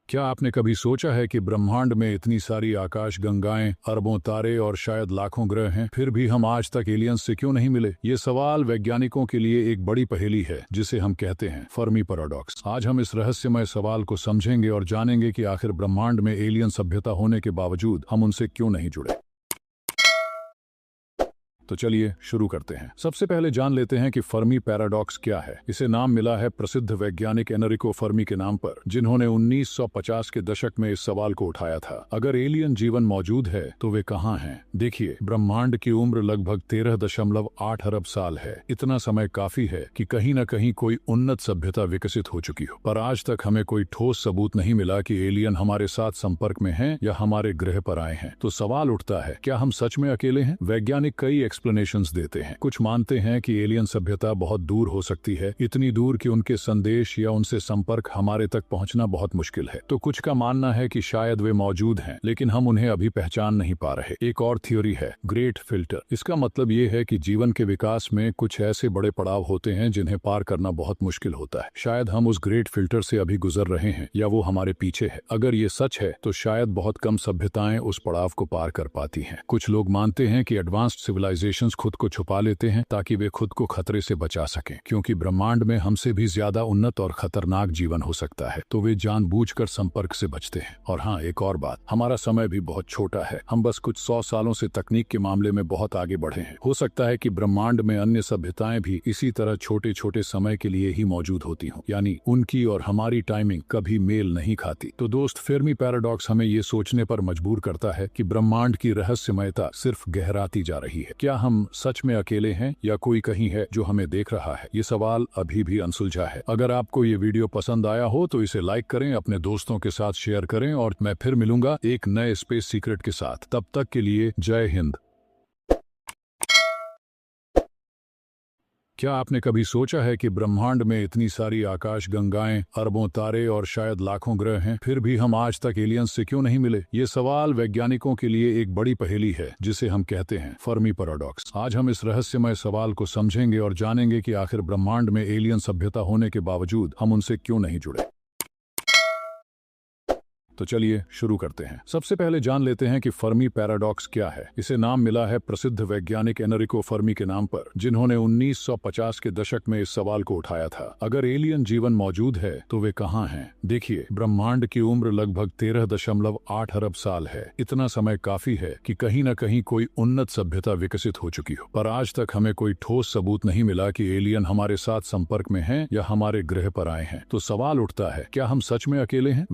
क्या आपने कभी सोचा है कि ब्रह्मांड में इतनी सारी आकाश गंगाएं, अरबों तारे और शायद लाखों ग्रह हैं, फिर भी हम आज तक एलियंस से क्यों नहीं मिले? ये सवाल वैज्ञानिकों के लिए एक बड़ी पहेली है, जिसे हम कहते हैं फर्मी पैराडॉक्स। आज हम इस रहस्यमय सवाल को समझेंगे और जानेंगे कि आखिर ब्रह्मांड में एलियन सभ्यता होने के बावजूद हम उनसे क्यों नहीं जुड़े। तो चलिए शुरू करते हैं। सबसे पहले जान लेते हैं कि फर्मी पैराडॉक्स क्या है। इसे नाम मिला है प्रसिद्ध वैज्ञानिक एनरिको फर्मी के नाम पर, जिन्होंने 1950 के दशक में इस सवाल को उठाया था। अगर एलियन जीवन मौजूद है तो वे कहाँ हैं? देखिए, ब्रह्मांड की उम्र लगभग 13.8 अरब साल है। इतना समय काफी है कि कहीं न कहीं कोई उन्नत सभ्यता विकसित हो चुकी हो, पर आज तक हमें कोई ठोस सबूत नहीं मिला कि एलियन हमारे साथ संपर्क में हैं या हमारे ग्रह पर आए हैं। तो सवाल उठता है, क्या हम सच में अकेले हैं? वैज्ञानिक कई एक्सप्लेनेशंस देते हैं। कुछ मानते हैं कि एलियन सभ्यता बहुत दूर हो सकती है, इतनी दूर कि उनके संदेश या उनसे संपर्क हमारे तक पहुंचना बहुत मुश्किल है। तो कुछ का मानना है कि शायद वे मौजूद हैं, लेकिन हम उन्हें अभी पहचान नहीं पा रहे। एक और थ्योरी है ग्रेट फिल्टर। इसका मतलब ये है कि जीवन के विकास में कुछ ऐसे बड़े पड़ाव होते हैं जिन्हें पार करना बहुत मुश्किल होता है। शायद हम उस ग्रेट फिल्टर से अभी गुजर रहे हैं या वो हमारे पीछे है। अगर ये सच है तो शायद बहुत कम सभ्यताएं उस पड़ाव को पार कर पाती हैं। कुछ लोग मानते हैं कि एडवांस्ड सिविलाइजेशंस खुद को छुपा लेते हैं ताकि वे खुद को खतरे से बचा सकें, क्योंकि ब्रह्मांड में हमसे भी ज्यादा उन्नत और खतरनाक जीवन हो सकता है, तो वे जानबूझकर संपर्क से बचते हैं। और हाँ, एक और बात, हमारा समय भी बहुत छोटा है। हम बस कुछ 100 सालों से तकनीक के मामले में बहुत आगे बढ़े हैं। हो सकता है कि ब्रह्मांड में अन्य सभ्यताएं भी इसी तरह छोटे छोटे समय के लिए ही मौजूद होती हों, यानी उनकी और हमारी टाइमिंग कभी मेल नहीं खाती। तो दोस्त, फर्मी पैराडॉक्स हमें ये सोचने पर मजबूर करता है कि ब्रह्मांड की रहस्यमयता सिर्फ गहराती जा रही है। क्या हम सच में अकेले हैं या कोई कहीं है जो हमें देख रहा है? ये सवाल अभी भी अनसुलझा है। अगर आपको ये वीडियो पसंद आया हो तो इसे लाइक करें, अपने दोस्तों के साथ शेयर करें, और मैं फिर मिलूंगा एक नए स्पेस सीक्रेट के साथ। तब तक के लिए जय हिंद। क्या आपने कभी सोचा है कि ब्रह्मांड में इतनी सारी आकाश गंगाएं, अरबों तारे और शायद लाखों ग्रह हैं, फिर भी हम आज तक एलियंस से क्यों नहीं मिले? ये सवाल वैज्ञानिकों के लिए एक बड़ी पहेली है, जिसे हम कहते हैं फर्मी पैराडॉक्स। आज हम इस रहस्यमय सवाल को समझेंगे और जानेंगे कि आखिर ब्रह्मांड में एलियन सभ्यता होने के बावजूद हम उनसे क्यों नहीं जुड़े। तो चलिए शुरू करते हैं। सबसे पहले जान लेते हैं कि फर्मी पैराडॉक्स क्या है। इसे नाम मिला है प्रसिद्ध वैज्ञानिक एनरिको फर्मी के नाम पर, जिन्होंने 1950 के दशक में इस सवाल को उठाया था। अगर एलियन जीवन मौजूद है तो वे कहाँ हैं? देखिए, ब्रह्मांड की उम्र लगभग 13.8 अरब साल है। इतना समय काफी है कि कहीं न कहीं कोई उन्नत सभ्यता विकसित हो चुकी हो, पर आज तक हमें कोई ठोस सबूत नहीं मिला कि एलियन हमारे साथ संपर्क में हैं या हमारे ग्रह पर आए हैं। तो सवाल उठता है, क्या हम सच में अकेले हैं?